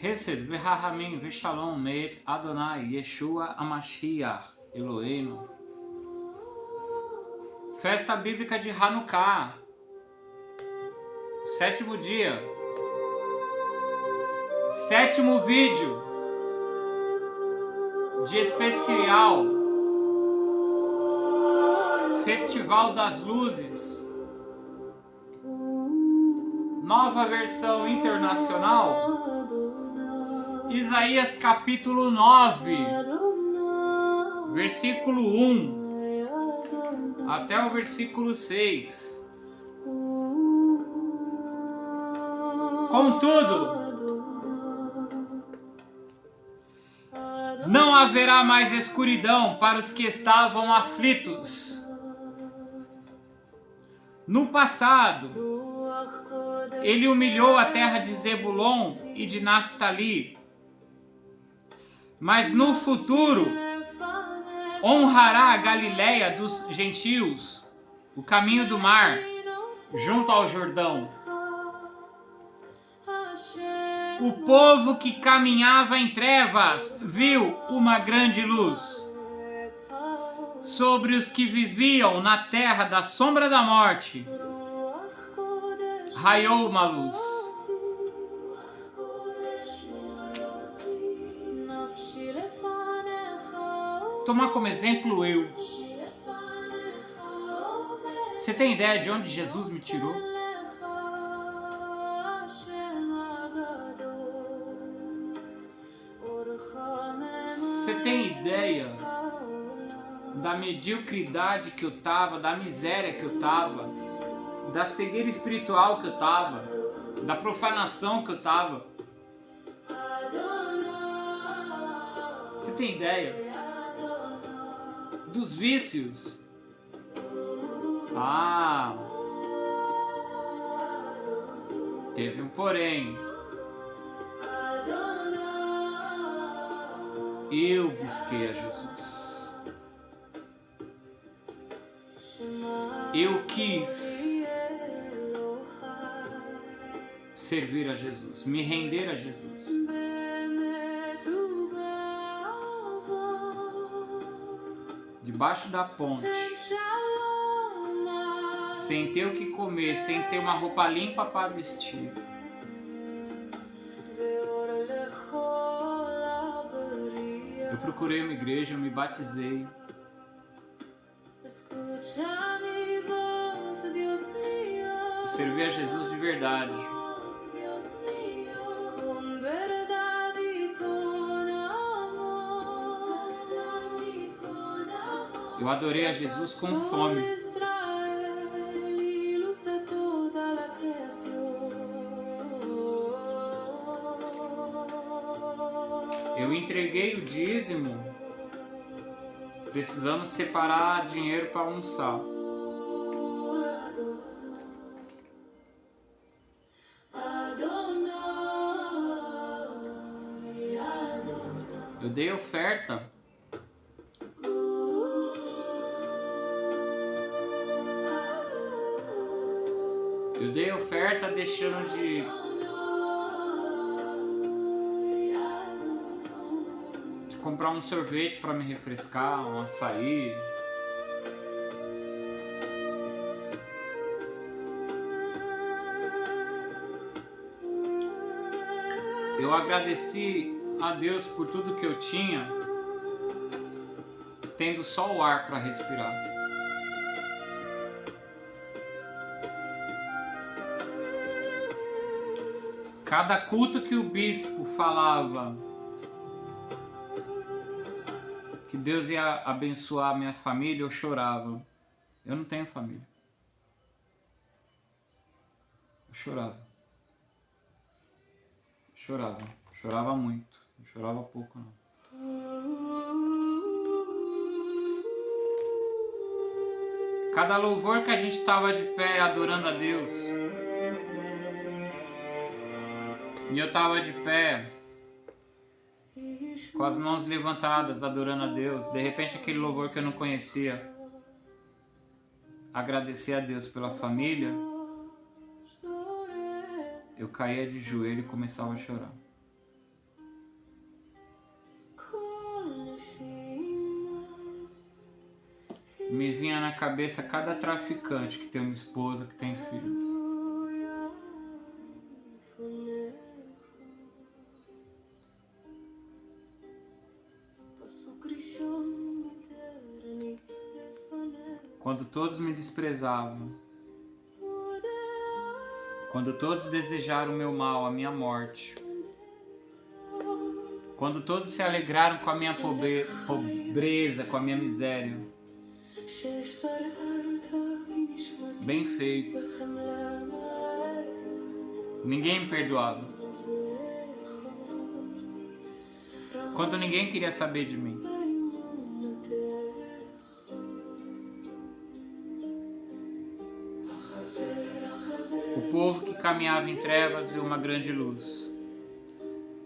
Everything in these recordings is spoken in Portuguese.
Hesed v'Rahamim v'Shalom Me'et Adonai Yeshua HaMashiach Eloheinu. Festa bíblica de Hanukkah, 7º dia, 7º vídeo de especial Festival das Luzes, nova versão internacional, Isaías capítulo 9, versículo 1 até o versículo 6. Contudo, não haverá mais escuridão para os que estavam aflitos. No passado, ele humilhou a terra de Zebulon e de Naftali, mas no futuro honrará a Galileia dos gentios, o caminho do mar, junto ao Jordão. O povo que caminhava em trevas viu uma grande luz. Sobre os que viviam na terra da sombra da morte, raiou uma luz. Tomar como exemplo eu. Você tem ideia de onde Jesus me tirou? Você tem ideia da mediocridade que eu tava, da miséria que eu tava, da cegueira espiritual que eu tava, da profanação que eu tava? Você tem ideia dos vícios? Teve um porém. Eu busquei a Jesus. Eu quis servir a Jesus, me render a Jesus. Debaixo da ponte, sem ter o que comer, sem ter uma roupa limpa para vestir. Eu procurei uma igreja, eu me batizei. Eu servi a Jesus de verdade. Eu adorei a Jesus com fome. Eu entreguei o dízimo, precisando separar dinheiro para almoçar. Eu dei oferta. Eu dei oferta deixando de comprar um sorvete para me refrescar, um açaí. Eu agradeci a Deus por tudo que eu tinha, tendo só o ar para respirar. Cada culto que o bispo falava que Deus ia abençoar a minha família, eu chorava. Eu não tenho família. Eu chorava. Chorava muito. Não chorava pouco, não. Cada louvor que a gente estava de pé adorando a Deus, e eu estava de pé com as mãos levantadas adorando a Deus, de repente aquele louvor que eu não conhecia, agradecer a Deus pela família, eu caía de joelho e começava a chorar. me vinha na cabeça cada traficante que tem uma esposa, que tem filhos. Quando todos me desprezavam, quando todos desejaram o meu mal, a minha morte, quando todos se alegraram com a minha pobreza, com a minha miséria. Bem feito. Ninguém me perdoava. Quando ninguém queria saber de mim. O povo que caminhava em trevas viu uma grande luz.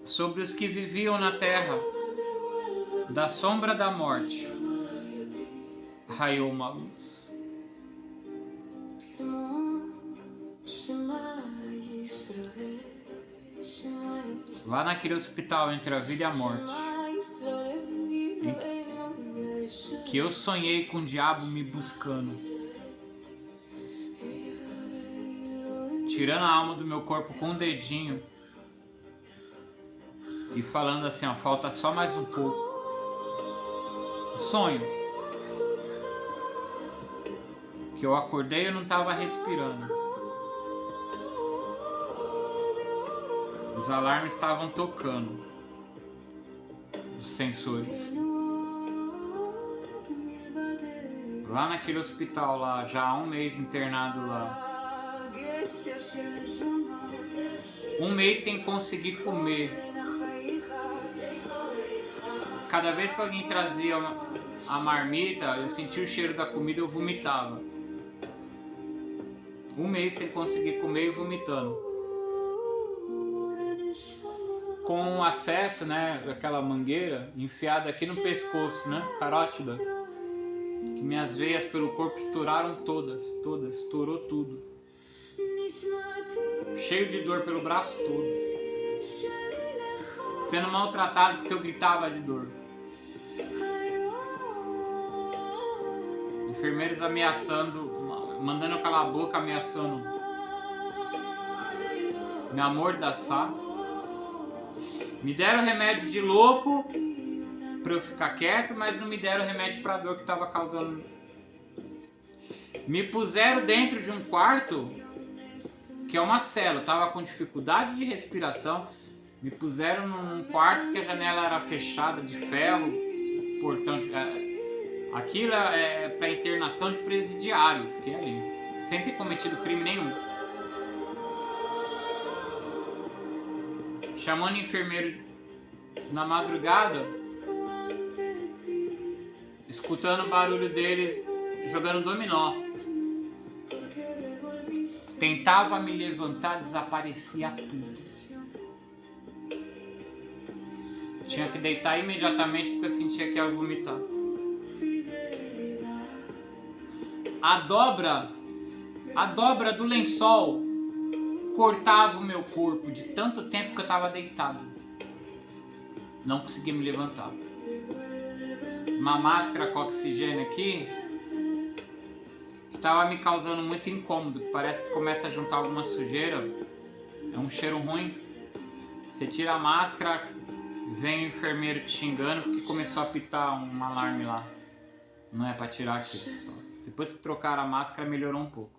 Sobre os que viviam na terra, da sombra da morte, raiou uma luz. Lá naquele hospital entre a vida e a morte, que eu sonhei com o diabo me buscando, tirando a alma do meu corpo com um dedinho e falando assim, ó, falta só mais um pouco. Sonho. Que eu acordei e eu não estava respirando. Os alarmes estavam tocando. Os sensores. Lá naquele hospital lá, já há um mês internado lá. Um mês sem conseguir comer. Cada vez que alguém trazia a marmita, eu sentia o cheiro da comida e eu vomitava. Um mês sem conseguir comer e vomitando. Com acesso, né, aquela mangueira enfiada aqui no pescoço, né, carótida. Que minhas veias pelo corpo estouraram todas, estourou tudo. Cheio de dor pelo braço todo. Sendo maltratado porque eu gritava de dor. Enfermeiros ameaçando, mandando eu calar a boca, ameaçando me amordaçar. Me deram remédio de louco pra eu ficar quieto, mas não me deram remédio pra dor que tava causando. Me puseram dentro de um quarto, que é uma cela, eu tava com dificuldade de respiração. Me puseram num quarto que a janela era fechada de ferro, portão. Aquilo é para internação de presidiário, fiquei ali, sem ter cometido crime nenhum. Chamando o enfermeiro na madrugada, escutando o barulho deles jogando dominó. Tentava me levantar, desaparecia tudo. Tinha que deitar imediatamente porque eu sentia que ia vomitar. A dobra do lençol cortava o meu corpo de tanto tempo que eu estava deitado. Não conseguia me levantar. Uma máscara com oxigênio aqui que estava me causando muito incômodo. Parece que começa a juntar alguma sujeira. É um cheiro ruim. Você tira a máscara, vem o enfermeiro te xingando porque começou a apitar um alarme lá. Não é para tirar aqui. Depois que trocaram a máscara, melhorou um pouco.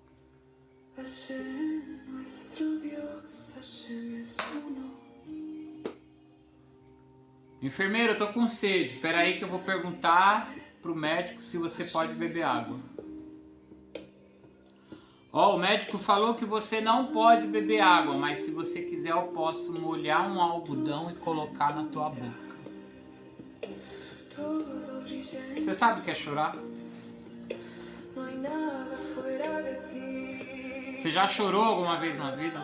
Enfermeiro, eu tô com sede. Espera aí que eu vou perguntar pro médico se você pode beber água. Ó, o médico falou que você não pode beber água, mas se você quiser eu posso molhar um algodão e colocar na tua boca. Você sabe o que é chorar? Você já chorou alguma vez na vida?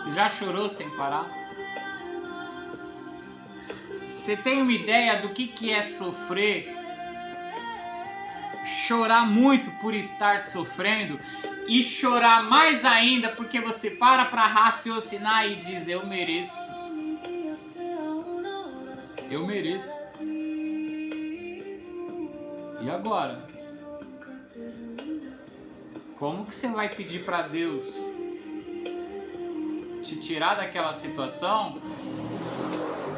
Você já chorou sem parar? Você tem uma ideia do que é sofrer? Chorar muito por estar sofrendo e chorar mais ainda porque você para raciocinar e diz: eu mereço. Eu mereço. E agora? Como que você vai pedir para Deus te tirar daquela situação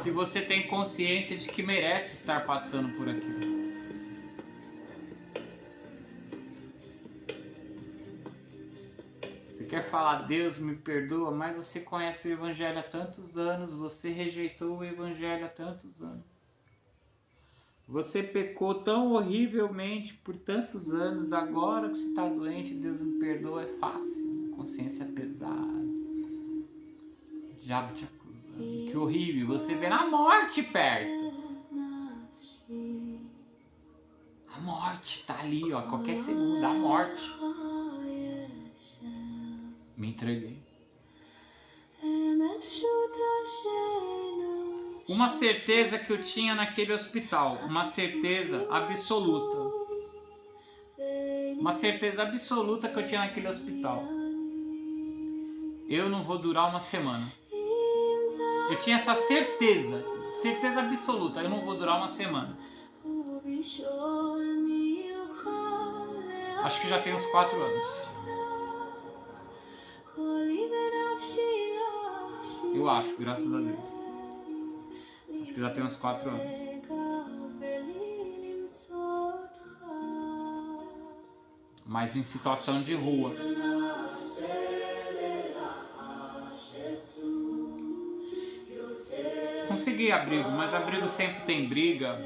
se você tem consciência de que merece estar passando por aquilo? Você quer falar, Deus me perdoa, mas você conhece o Evangelho há tantos anos, você rejeitou o Evangelho há tantos anos. Você pecou tão horrivelmente por tantos anos, agora que você está doente, Deus me perdoa, é fácil. Consciência pesada. O diabo te acusando. Que horrível, você vê a morte perto. A morte está ali, ó, qualquer segundo, a morte. Me entreguei. Uma certeza que eu tinha naquele hospital, uma certeza absoluta. Uma certeza absoluta que eu tinha naquele hospital. Eu não vou durar uma semana. Eu tinha essa certeza, certeza absoluta, eu não vou durar uma semana. Acho que já tem uns 4 anos. Eu acho, graças a Deus. Acho que já tem uns 4 anos. Mas em situação de rua. Consegui abrigo, mas abrigo sempre tem briga.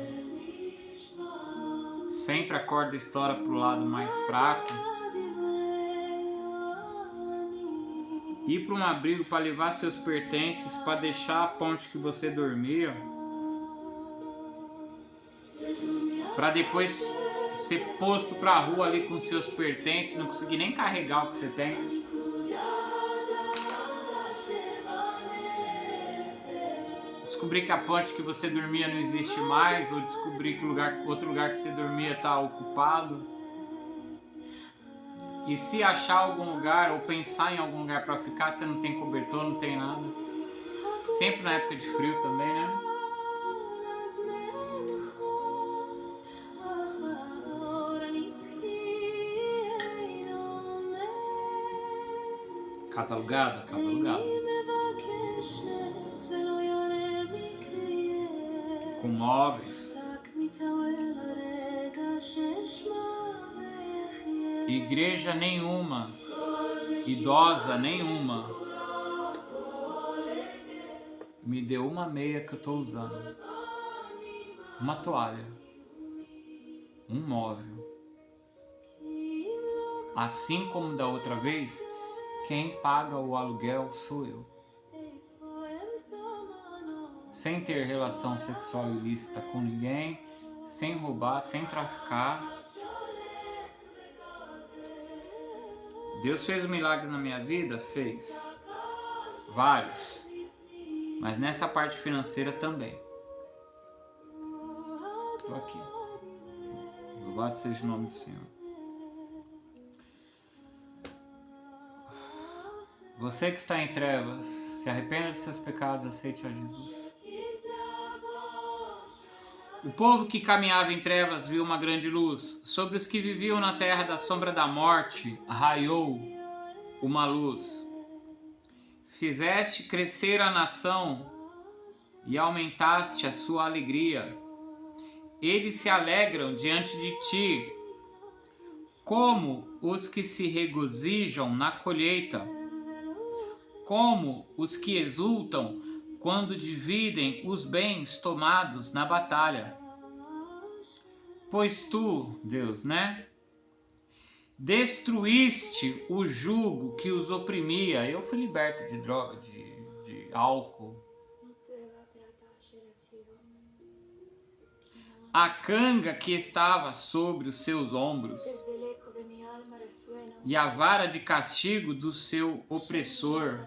Sempre a corda estoura pro lado mais fraco. Ir para um abrigo para levar seus pertences, para deixar a ponte que você dormia, para depois ser posto para a rua ali com seus pertences, não conseguir nem carregar o que você tem. Descobrir que a ponte que você dormia não existe mais, ou descobrir que outro lugar que você dormia está ocupado. E se achar algum lugar ou pensar em algum lugar para ficar, você não tem cobertor, não tem nada. Sempre na época de frio também, né? Casa alugada, casa alugada. Com móveis. Igreja nenhuma, idosa nenhuma, me deu uma meia que eu estou usando, uma toalha, um móvel. Assim como da outra vez, quem paga o aluguel sou eu. Sem ter relação sexual ilícita com ninguém, sem roubar, sem traficar. Deus fez um milagre na minha vida? Fez. Vários. Mas nessa parte financeira também. Estou aqui. Louvado seja o nome do Senhor. Você que está em trevas, se arrependa de seus pecados, aceite a Jesus. O povo que caminhava em trevas viu uma grande luz. Sobre os que viviam na terra da sombra da morte, raiou uma luz. Fizeste crescer a nação e aumentaste a sua alegria. Eles se alegram diante de ti, como os que se regozijam na colheita, como os que exultam quando dividem os bens tomados na batalha. Pois tu, Deus, né? Destruíste o jugo que os oprimia. Eu fui liberto de droga, de álcool. A canga que estava sobre os seus ombros e a vara de castigo do seu opressor.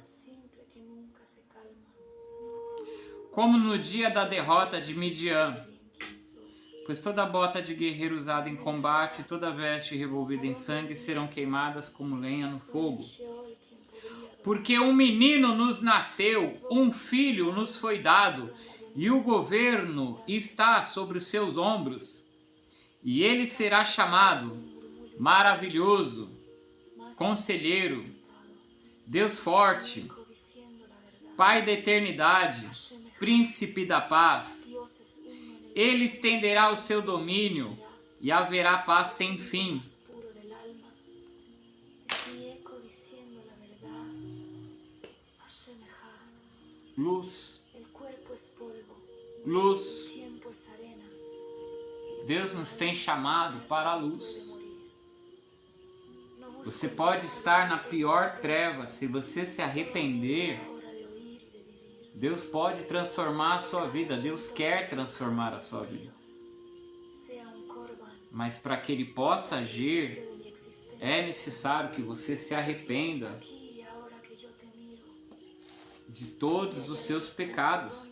Como no dia da derrota de Midian, pois toda bota de guerreiro usada em combate e toda veste revolvida em sangue serão queimadas como lenha no fogo. Porque um menino nos nasceu, um filho nos foi dado, e o governo está sobre os seus ombros. E ele será chamado Maravilhoso, Conselheiro, Deus Forte, Pai da Eternidade, Príncipe da Paz. Ele estenderá o seu domínio e haverá paz sem fim. Luz. Luz. Deus nos tem chamado para a luz. Você pode estar na pior treva, se você se arrepender, Deus pode transformar a sua vida, Deus quer transformar a sua vida. Mas para que Ele possa agir, é necessário que você se arrependa de todos os seus pecados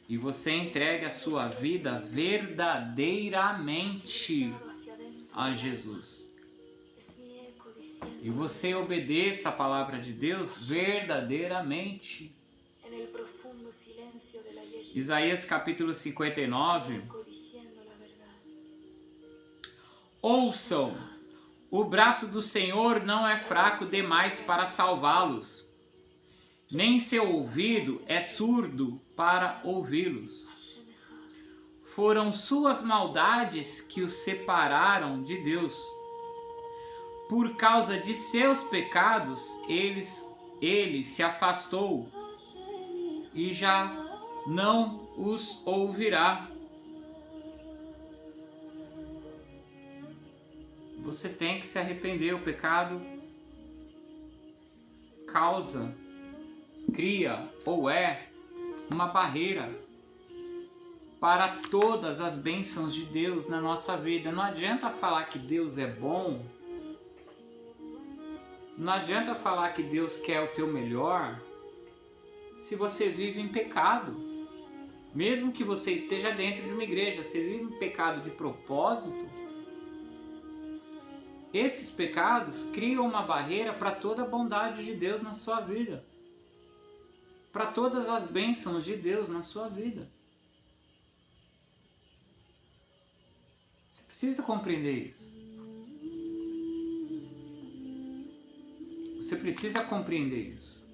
e você entregue a sua vida verdadeiramente a Jesus. E você obedeça a palavra de Deus verdadeiramente. Isaías capítulo 59. Ouçam, o braço do Senhor não é fraco demais para salvá-los, nem seu ouvido é surdo para ouvi-los. Foram suas maldades que os separaram de Deus. Por causa de seus pecados, ele se afastou e já não os ouvirá. Você tem que se arrepender. O pecado cria ou é uma barreira para todas as bênçãos de Deus na nossa vida. Não adianta falar que Deus é bom. Não adianta falar que Deus quer o teu melhor se você vive em pecado. Mesmo que você esteja dentro de uma igreja, você vive em pecado de propósito. Esses pecados criam uma barreira para toda a bondade de Deus na sua vida. Para todas as bênçãos de Deus na sua vida. Você precisa compreender isso. Você precisa compreender isso.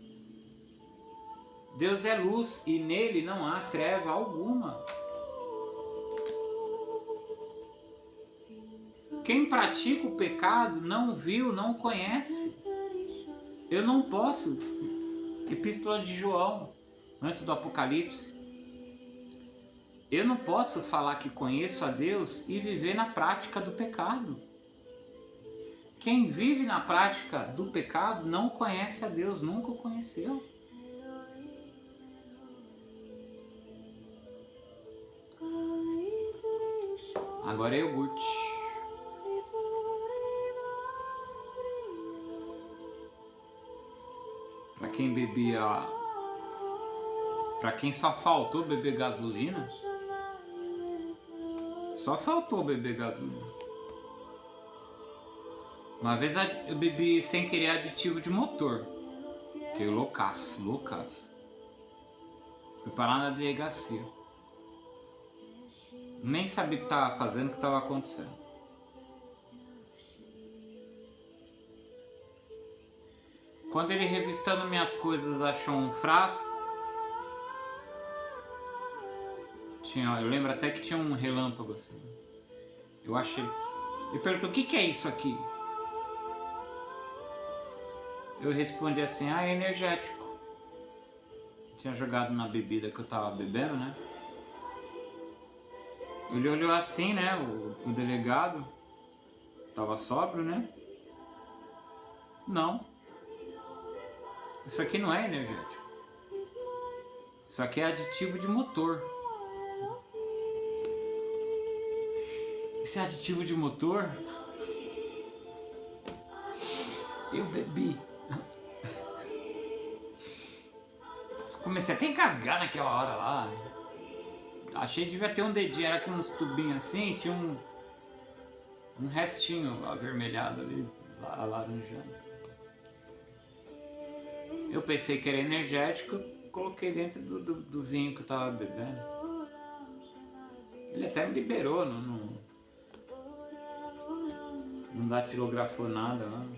Deus é luz e nele não há treva alguma. Quem pratica o pecado não viu, não conhece. Eu não posso. Epístola de João, antes do Apocalipse. Eu não posso falar que conheço a Deus e viver na prática do pecado. Quem vive na prática do pecado não conhece a Deus, nunca o conheceu. Agora é iogurte. Para quem bebia... Para quem só faltou beber gasolina, só faltou beber gasolina. Uma vez eu bebi sem querer aditivo de motor. Fiquei loucaço. Fui parar na delegacia. Nem sabia o que estava fazendo, o que estava acontecendo. Quando ele, revistando minhas coisas, achou um frasco. Eu lembro até que tinha um relâmpago assim. Eu achei. Ele perguntou, o que é isso aqui? Eu respondi assim, é energético. Tinha jogado na bebida que eu tava bebendo, né? Ele olhou assim, né? O delegado. Tava sóbrio, né? Não. Isso aqui não é energético. Isso aqui é aditivo de motor. Esse aditivo de motor... Eu bebi. Comecei até a engasgar naquela hora lá. Achei que devia ter um dedinho, era aqui uns tubinhos assim, tinha um restinho avermelhado ali, alaranjado. Eu pensei que era energético, coloquei dentro do vinho que eu tava bebendo. Ele até me liberou, não datilografou nada, não.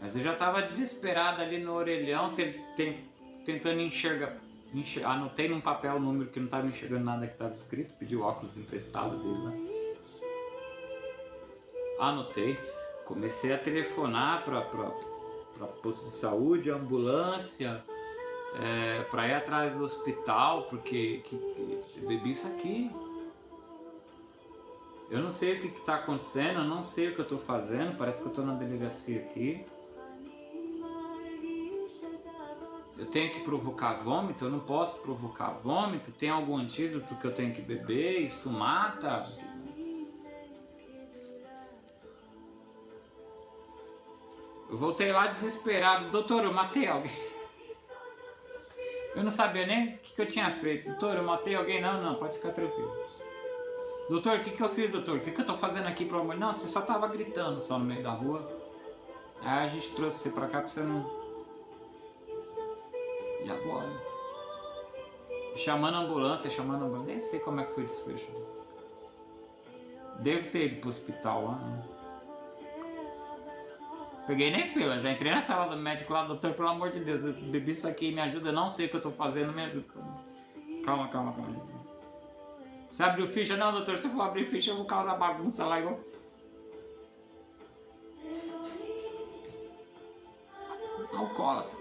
Mas eu já tava desesperado ali no orelhão, tentando enxergar. Anotei num papel o número que não tava enxergando nada que tava escrito, pedi o óculos emprestado dele lá. Anotei, comecei a telefonar para posto de saúde, ambulância, para ir atrás do hospital, porque eu bebi isso aqui. Eu não sei o que está acontecendo, eu não sei o que eu estou fazendo, parece que eu estou na delegacia aqui. Eu tenho que provocar vômito, eu não posso provocar vômito, tem algum antídoto que eu tenho que beber, isso mata. Eu voltei lá desesperado, doutor, eu matei alguém. Eu não sabia nem o que eu tinha feito. Doutor, eu matei alguém? Não, pode ficar tranquilo. Doutor, o que eu fiz, doutor? O que eu tô fazendo aqui, pelo amor? Não, você só tava gritando só no meio da rua. Aí a gente trouxe você pra cá pra você não... E agora? Chamando a ambulância, nem sei como é que foi o desfecho disso. Devo ter ido pro hospital lá, né? Peguei nem fila, já entrei na sala do médico lá, doutor, pelo amor de Deus, eu bebi isso aqui, me ajuda, eu não sei o que eu tô fazendo, me ajuda. Calma. Você abriu ficha? Não, doutor, se eu for abrir ficha eu vou causar bagunça lá igual. Alcoólatra.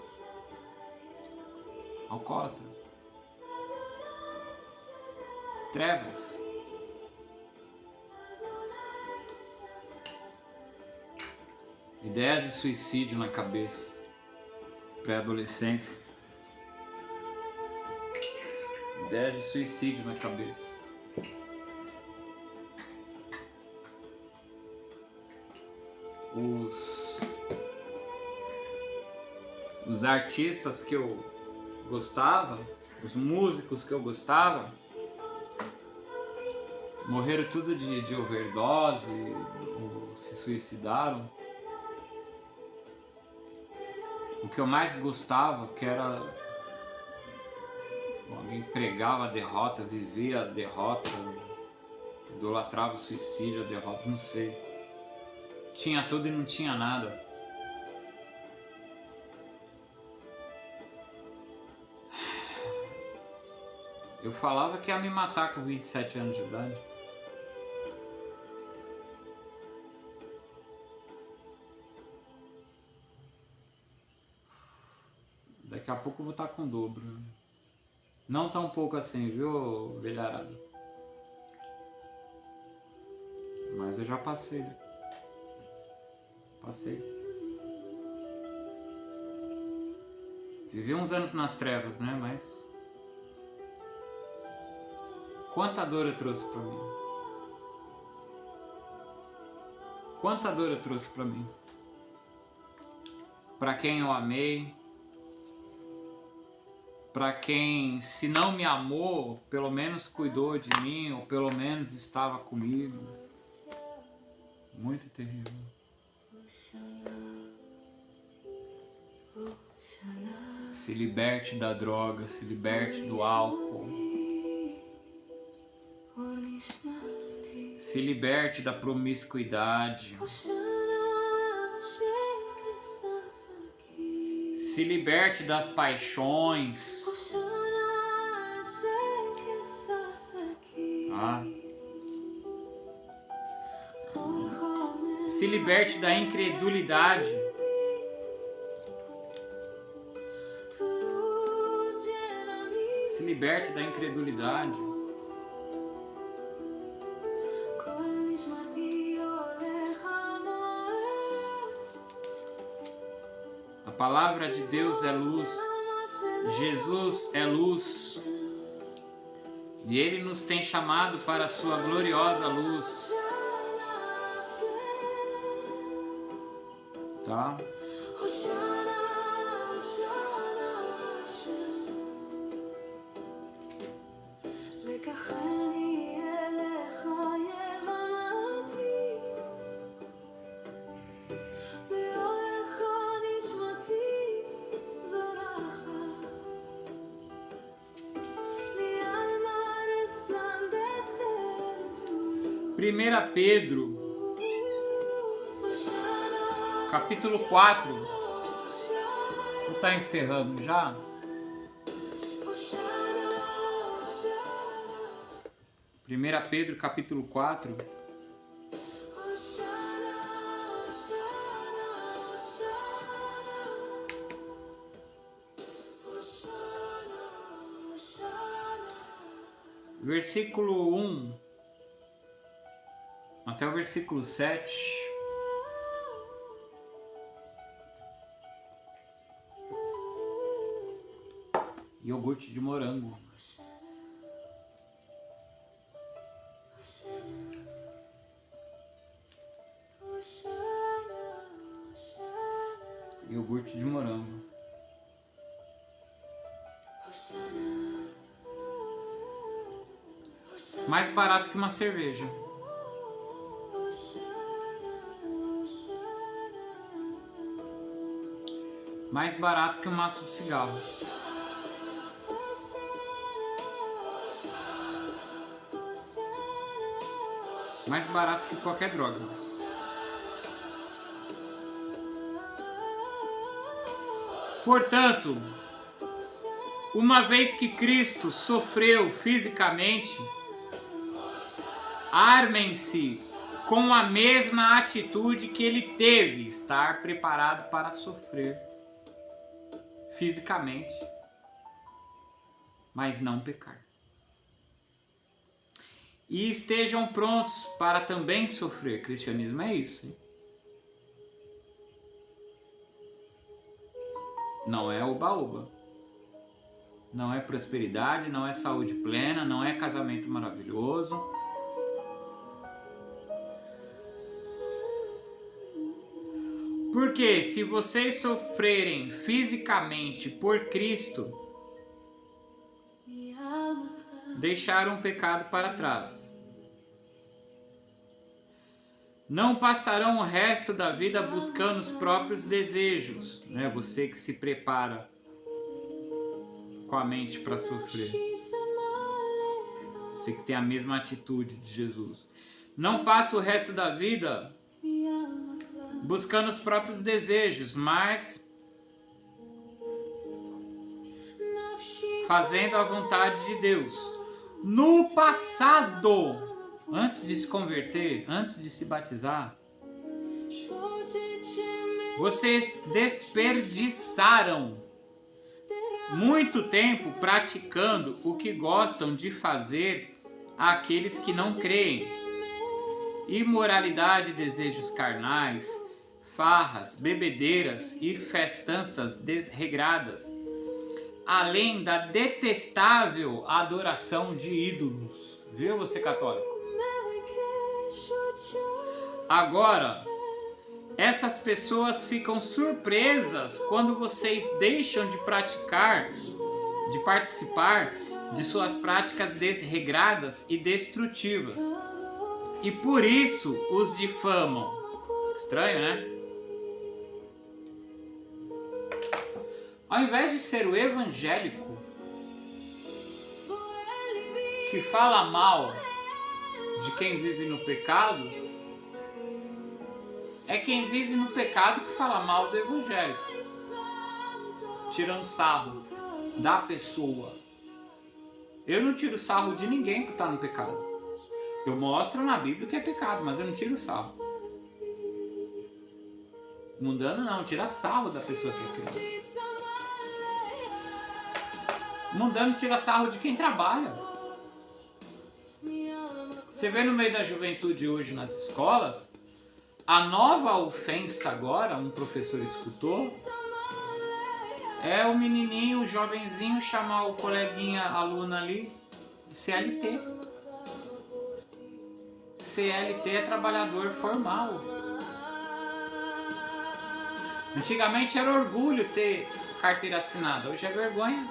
Trevas. Ideias de suicídio na cabeça. Pré-adolescência. Ideias de suicídio na cabeça. Os artistas que eu gostava, os músicos que eu gostava, morreram tudo de overdose, ou se suicidaram. O que eu mais gostava, que era... Alguém pregava a derrota, vivia a derrota, idolatrava o suicídio, a derrota, não sei. Tinha tudo e não tinha nada. Eu falava que ia me matar com 27 anos de idade. Daqui a pouco eu vou estar com o dobro. Não tão pouco assim, viu, velharada? Mas eu já passei. Vivi uns anos nas trevas, né? Mas... Quanta dor eu trouxe pra mim. Quanta dor eu trouxe pra mim. Pra quem eu amei. Pra quem, se não me amou, pelo menos cuidou de mim, ou pelo menos estava comigo. Muito terrível. Se liberte da droga, se liberte do álcool. Se liberte da promiscuidade. Se liberte das paixões. Se liberte da incredulidade. Se liberte da incredulidade. A palavra de Deus é luz. Jesus é luz. E Ele nos tem chamado para a sua gloriosa luz. Tá? 1 Pedro, capítulo 4. Vou estar encerrando já. Primeira Pedro, capítulo 4. Versículo 1 até o versículo 7. Iogurte de morango. Iogurte de morango. Mais barato que uma cerveja. Mais barato que um maço de cigarro. Mais barato que qualquer droga. Portanto, uma vez que Cristo sofreu fisicamente, armem-se com a mesma atitude que ele teve, estar preparado para sofrer fisicamente, mas não pecar. E estejam prontos para também sofrer. Cristianismo é isso, hein? Não é oba-oba. Não é prosperidade, não é saúde plena, não é casamento maravilhoso. Porque se vocês sofrerem fisicamente por Cristo, deixaram o pecado para trás. Não passarão o resto da vida buscando os próprios desejos, né? Você que se prepara com a mente para sofrer. Você que tem a mesma atitude de Jesus. Não passa o resto da vida buscando os próprios desejos, mas fazendo a vontade de Deus. No passado, antes de se converter, antes de se batizar, vocês desperdiçaram muito tempo praticando o que gostam de fazer àqueles que não creem. Imoralidade, desejos carnais, farras, bebedeiras e festanças desregradas, além da detestável adoração de ídolos. Viu, você católico? Agora, essas pessoas ficam surpresas quando vocês deixam de participar de suas práticas desregradas e destrutivas. E por isso os difamam. Estranho, né? Ao invés de ser o evangélico que fala mal de quem vive no pecado, é quem vive no pecado que fala mal do evangélico, tirando sarro da pessoa. Eu não tiro sarro de ninguém que está no pecado. Eu mostro na Bíblia que é pecado, mas eu não tiro sarro. Mundano não, tira sarro da pessoa que é pecado. Mundano tira sarro de quem trabalha. Você vê no meio da juventude hoje nas escolas, a nova ofensa agora, um professor escutou, é o menininho, o jovenzinho chamar o coleguinha, aluna ali, de CLT. CLT é trabalhador formal. Antigamente era orgulho ter carteira assinada, hoje é vergonha.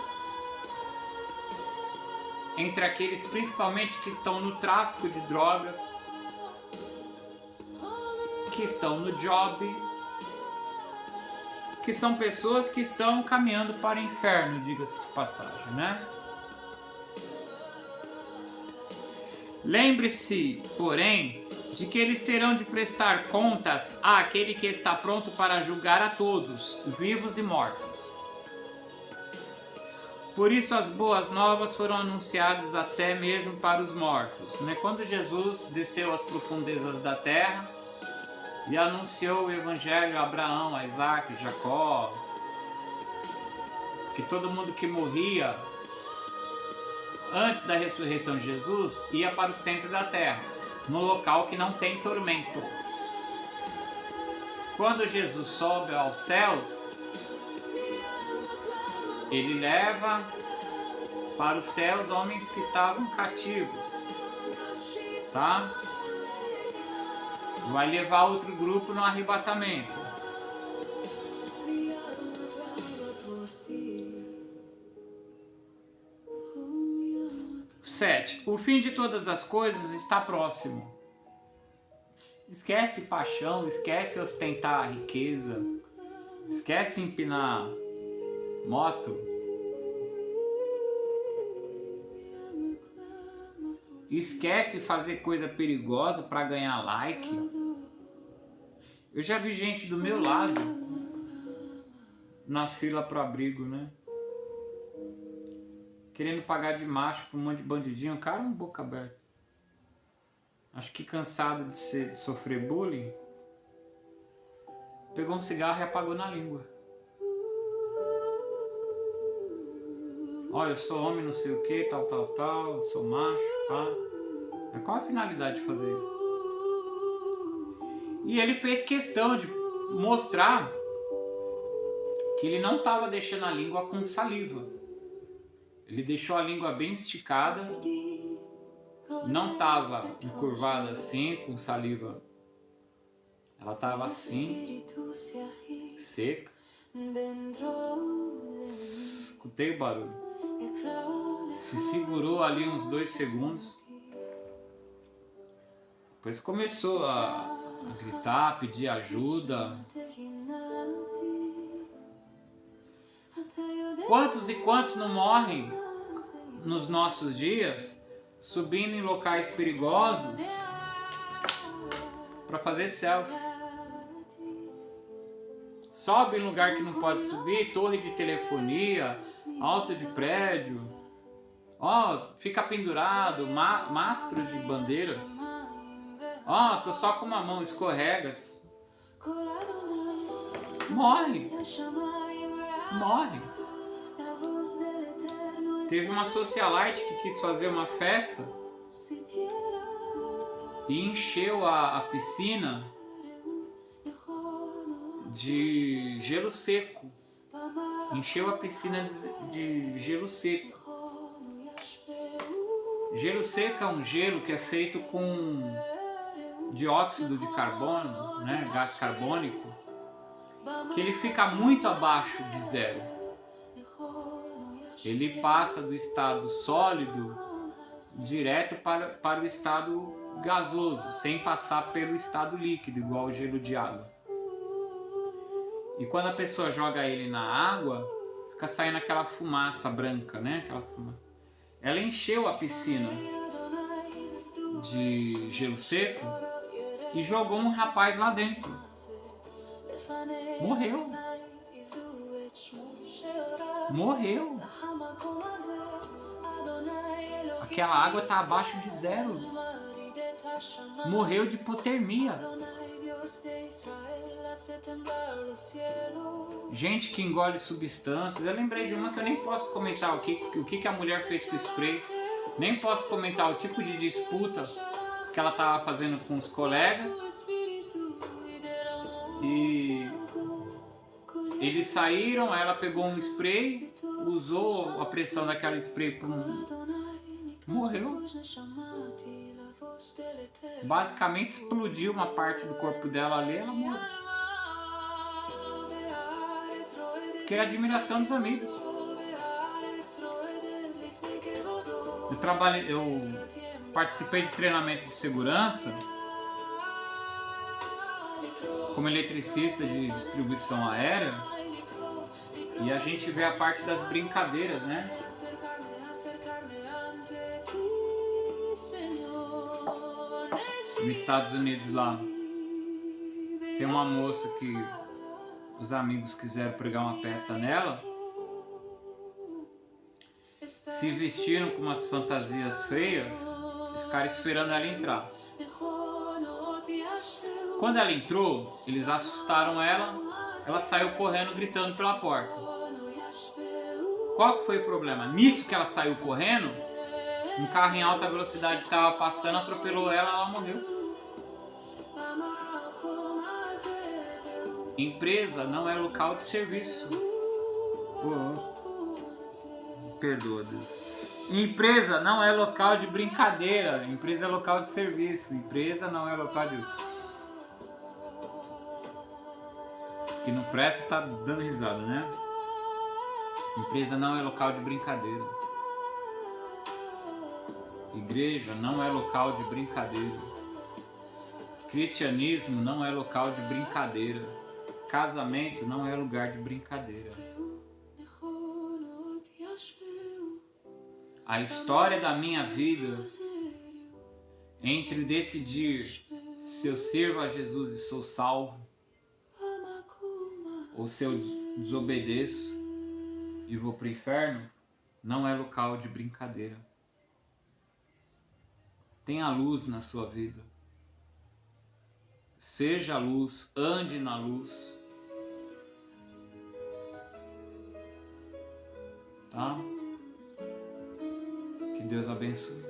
Entre aqueles principalmente que estão no tráfico de drogas, que estão no job, que são pessoas que estão caminhando para o inferno, diga-se de passagem, né? Lembre-se, porém, de que eles terão de prestar contas àquele que está pronto para julgar a todos, vivos e mortos. Por isso as boas novas foram anunciadas até mesmo para os mortos. Quando Jesus desceu às profundezas da terra e anunciou o evangelho a Abraão, a Isaac, a Jacó, que todo mundo que morria antes da ressurreição de Jesus ia para o centro da terra, no local que não tem tormento. Quando Jesus sobe aos céus, ele leva para os céus homens que estavam cativos, tá? Vai levar outro grupo no arrebatamento. 7. O fim de todas as coisas está próximo. Esquece paixão, esquece ostentar a riqueza, esquece empinar moto, esquece fazer coisa perigosa para ganhar like. Eu já vi gente do meu lado na fila pro abrigo, né? Querendo pagar de macho pra um monte de bandidinho. Cara, um boca aberta. Acho que cansado de sofrer bullying, pegou um cigarro e apagou na língua. Ó, eu sou homem, não sei o que, tal, sou macho, pá. Mas qual a finalidade de fazer isso? E ele fez questão de mostrar que ele não estava deixando a língua com saliva. Ele deixou a língua bem esticada, não estava encurvada assim, com saliva. Ela estava assim, seca. Escutei o barulho. Se segurou ali uns 2 segundos. Depois começou a gritar, a pedir ajuda. Quantos e quantos não morrem nos nossos dias subindo em locais perigosos para fazer selfie? Sobe em lugar que não pode subir, torre de telefonia, alto de prédio, ó, fica pendurado, mastro de bandeira, ó, tô só com uma mão, escorregas, morre. Teve uma socialite que quis fazer uma festa e encheu a piscina de gelo seco. Encheu a piscina de gelo seco. Gelo seco é um gelo que é feito com dióxido de carbono, né, gás carbônico, que ele fica muito abaixo de zero. Ele passa do estado sólido direto para o estado gasoso, sem passar pelo estado líquido, igual o gelo de água. E quando a pessoa joga ele na água, fica saindo aquela fumaça branca, né? Aquela fumaça. Ela encheu a piscina de gelo seco e jogou um rapaz lá dentro. Morreu. Morreu. Aquela água está abaixo de zero. Morreu de hipotermia. Gente que engole substâncias. Eu lembrei de uma que eu nem posso comentar o que a mulher fez com o spray. Nem posso comentar o tipo de disputa que ela estava fazendo com os colegas. E eles saíram, ela pegou um spray, usou a pressão daquela spray por morreu. Basicamente explodiu uma parte do corpo dela ali, ela morreu. Que era a admiração dos amigos. Eu participei de treinamento de segurança como eletricista de distribuição aérea, e a gente vê a parte das brincadeiras, né? nos Estados Unidos lá. Tem uma moça que os amigos quiseram pregar uma peça nela. Se vestiram com umas fantasias feias e ficaram esperando ela entrar. Quando ela entrou, eles assustaram ela. Ela saiu correndo, gritando pela porta. Qual que foi o problema? Nisso que ela saiu correndo, um carro em alta velocidade estava passando, atropelou ela, ela morreu. Empresa não é local de serviço. Perdoa, Deus. Empresa não é local de brincadeira. Empresa é local de serviço. Empresa não é local de... Os que não presta tá dando risada, né? Empresa não é local de brincadeira. Igreja não é local de brincadeira. Cristianismo não é local de brincadeira. Casamento não é lugar de brincadeira. A história da minha vida, entre decidir se eu sirvo a Jesus e sou salvo, ou se eu desobedeço e vou para o inferno, não é local de brincadeira. Tenha luz na sua vida. Seja a luz, ande na luz. Tá? Que Deus abençoe.